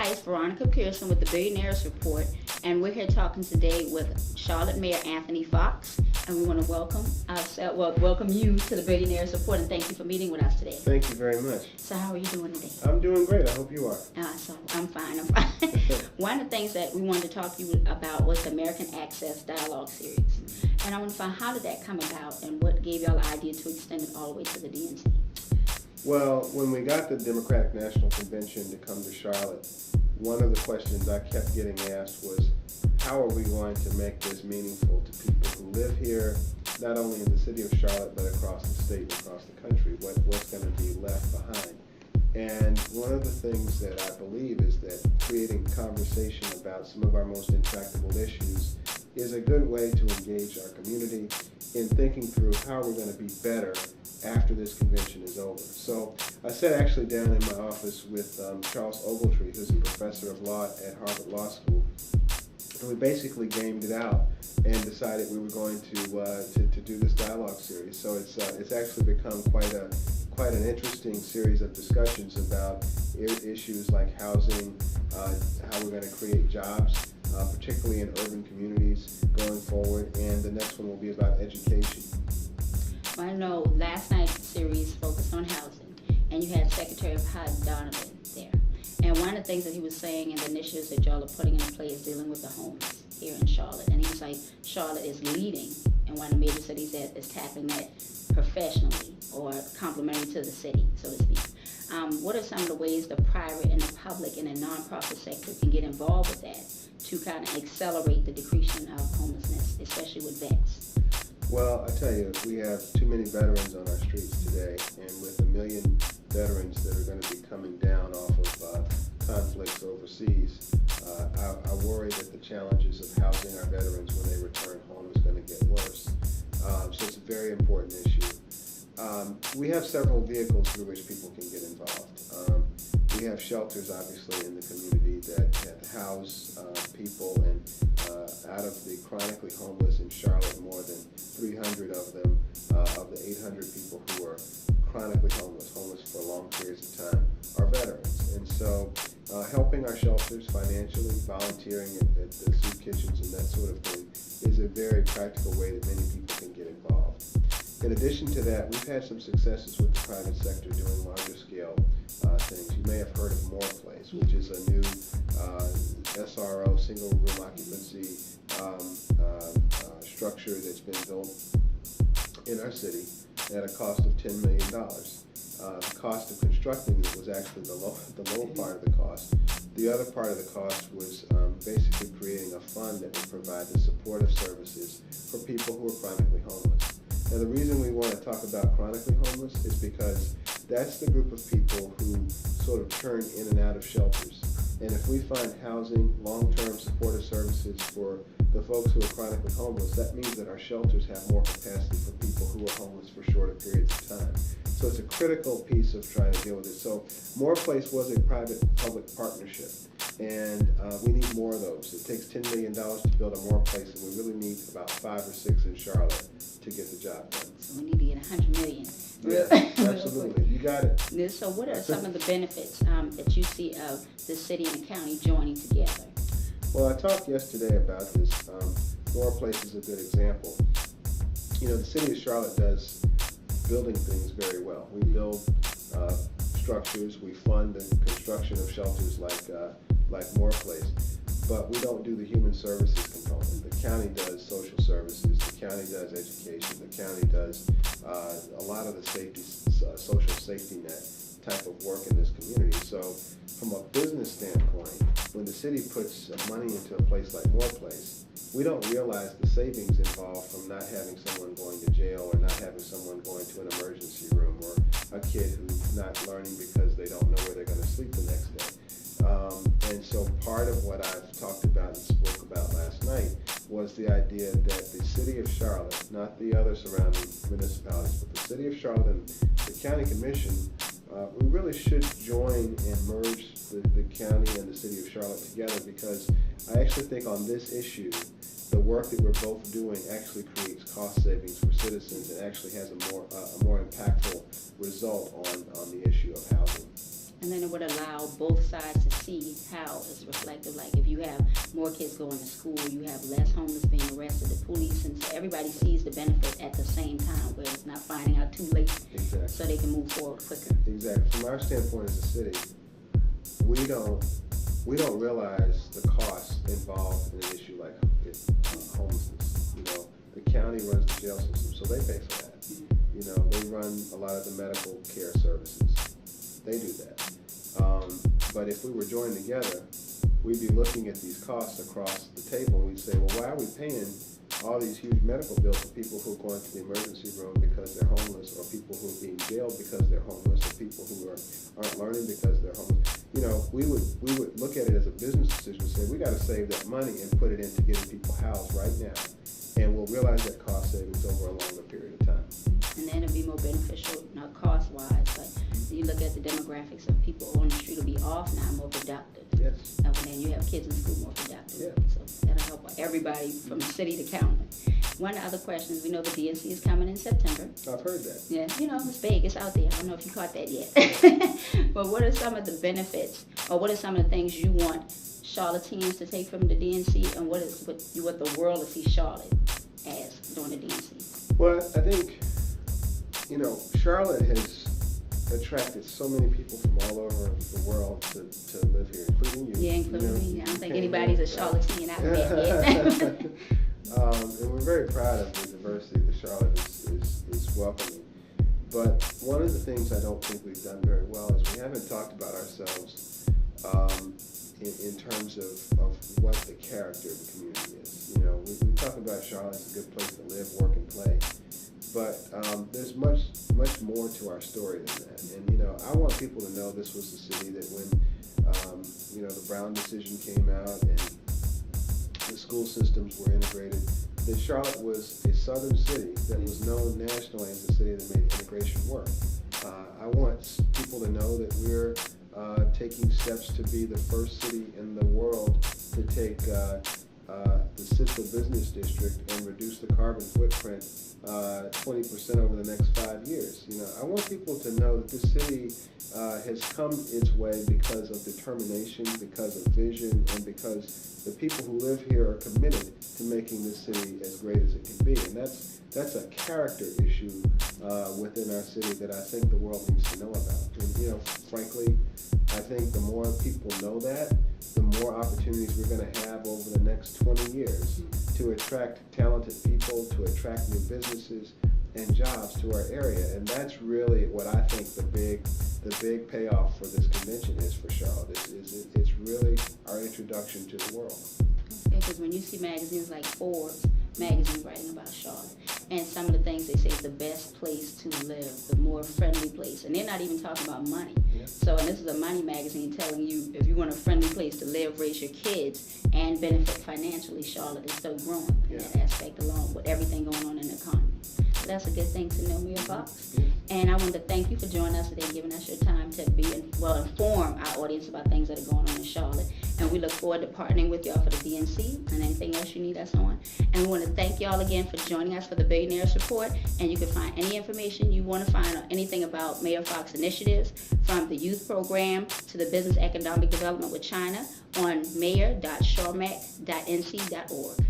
Hi, it's Veronica Pearson with the Billionaires Report, and we're here talking today with Charlotte Mayor Anthony Foxx, and we want to welcome you to the Billionaires Report, and thank you for meeting with us today. Thank you very much. So how are you doing today? I'm doing great. I hope you are. So I'm fine. One of the things that we wanted to talk to you about was the American Access Dialogue Series, and I want to find how did that come about, and what gave y'all the idea to extend it all the way to the DNC? Well, when we got the Democratic National Convention to come to Charlotte, one of the questions I kept getting asked was, how are we going to make this meaningful to people who live here, not only in the city of Charlotte, but across the state and across the country? What's going to be left behind? And one of the things that I believe is that creating conversation about some of our most intractable issues is a good way to engage our community in thinking through how we're going to be better after this convention is over. So I sat actually down in my office with Charles Ogletree, who's a professor of law at Harvard Law School, and we basically gamed it out and decided we were going to do this dialogue series. So it's actually become quite an interesting series of discussions about issues like housing, how we're going to create jobs, particularly in urban communities going forward, and the next one will be about education. I know last night's series focused on housing, and you had Secretary of HUD Donovan there. And one of the things that he was saying in the initiatives that y'all are putting into play is dealing with the homeless here in Charlotte. And he was like, Charlotte is leading in one of the major cities that is tackling that professionally or complementary to the city, so to speak. What are some of the ways the private and the public and the nonprofit sector can get involved with that to kind of accelerate the decreasing of homelessness, especially with vets? Well, I tell you, we have too many veterans on our streets today, and with 1 million veterans that are going to be coming down off of conflicts overseas, I worry that the challenges of housing our veterans when they return home is going to get worse. So it's a very important issue. We have several vehicles through which people can get involved. We have shelters, obviously, in the community that house people, and out of the chronically homeless in Charlotte, more than 300 of them, of the 800 people who are chronically homeless for long periods of time, are veterans. And so helping our shelters financially, volunteering at the soup kitchens and that sort of thing is a very practical way that many people can get involved. In addition to that, we've had some successes with the private sector doing larger scale things. You may have heard of More Place, which is a new SRO, single room occupancy structure that's been built in our city at a cost of $10 million. The cost of constructing it was actually the low part of the cost. The other part of the cost was basically creating a fund that would provide the supportive services for people who are chronically homeless. Now, the reason we want to talk about chronically homeless is because that's the group of people who sort of turn in and out of shelters. And if we find housing, long-term supportive services for the folks who are chronically homeless, that means that our shelters have more capacity for people who are homeless for shorter periods of time. So it's a critical piece of trying to deal with it. So More Place was a private-public partnership, and we need more of those. It takes $10 million to build a More Place, and we really need about 5 or 6 in Charlotte to get the job done. So we need to get 100 million. Yes, absolutely. You got it. So what are some of the benefits that you see of the city and the county joining together? Well, I talked yesterday about this. More Place is a good example. You know, the city of Charlotte does building things very well. We build structures. We fund the construction of shelters like More Place. But we don't do the human services component. The county does social services. The county does education. The county does a lot of the social safety net type of work in this community. So from a business standpoint, when the city puts money into a place like More Place, we don't realize the savings involved from not having someone going to jail or not having someone going to an emergency room or a kid who's not learning because they don't know where they're going to sleep the next day. And so part of what I've talked about and spoke about last night was the idea that the city of Charlotte, not the other surrounding municipalities, but the city of Charlotte and the county commission, we really should join and merge the county and the city of Charlotte together, because I actually think on this issue, the work that we're both doing actually creates cost savings for citizens and actually has a more impactful result on the issue of housing. And then it would allow both sides to see how it's reflective. Like if you have more kids going to school, you have less homeless being arrested, the police, and so everybody sees the benefit at the same time, where it's not finding out too late. Exactly. So they can move forward quicker. Exactly. From our standpoint as a city, we don't realize the cost involved in an issue like homelessness. You know, the county runs the jail system, so they pay for that. You know, they run a lot of the medical care services. They do that. But if we were joined together, we'd be looking at these costs across the table, and we'd say, well, why are we paying all these huge medical bills for people who are going to the emergency room because they're homeless, or people who are being jailed because they're homeless, or people who aren't learning because they're homeless? You know, we would look at it as a business decision and say, we got to save that money and put it into getting people housed right now, and we'll realize that cost savings over a longer period of time. And then it'll be more beneficial, not cost-wise, but you look at the demographics of people on the street will be off now, more productive. Yes. And then you have kids in school more productive. Yeah. So that'll help everybody from city to county. One of the other questions, we know the DNC is coming in September. I've heard that. Yeah, you know, it's big, it's out there. I don't know if you caught that yet. But what are some of the benefits, or what are some of the things you want Charlotteans to take from the DNC, and what the world will see Charlotte as during the DNC? Well, I think, you know, Charlotte has attracted so many people from all over the world to live here, including you. Yeah, including me. I don't think anybody's a Charlottean out there yet. And we're very proud of the diversity that Charlotte is welcoming. But one of the things I don't think we've done very well is we haven't talked about ourselves in terms of what the character of the community is. You know, we talk about Charlotte as a good place to live, work, and play. But there's much more to our story than that. And, you know, I want people to know this was the city that when, you know, the Brown decision came out and the school systems were integrated, that Charlotte was a southern city that was known nationally as a city that made integration work. I want people to know that we're taking steps to be the first city in the world to take the Citgo Business District and reduce the carbon footprint 20% over the next 5 years. You know, I want people to know that this city has come its way because of determination, because of vision, and because the people who live here are committed to making this city as great as it can be. And that's a character issue within our city that I think the world needs to know about. And, you know, frankly, I think the more people know that, the more opportunities we're going to have over the next 20 years to attract talented people, to attract new businesses and jobs to our area. And that's really what I think the big payoff for this convention is for Charlotte. It's really our introduction to the world. Yeah, because when you see magazines like Forbes magazine writing about Charlotte, and some of the things they say is the best place to live, the more friendly place, and they're not even talking about money. Yeah. So, and this is a money magazine telling you if you want a friendly place to live, raise your kids, and benefit financially, Charlotte is still growing in that aspect along with everything going on in the economy. So that's a good thing to know, Mayor Fox. Yeah. And I want to thank you for joining us today and giving us your time to inform our audience about things that are going on in Charlotte. And we look forward to partnering with y'all for the DNC and anything else you need us on. And we want to thank y'all again for joining us for the Billionaires Report. And you can find any information you want to find on anything about Mayor Fox initiatives, from the youth program to the business economic development with China, on mayor.charmac.nc.org.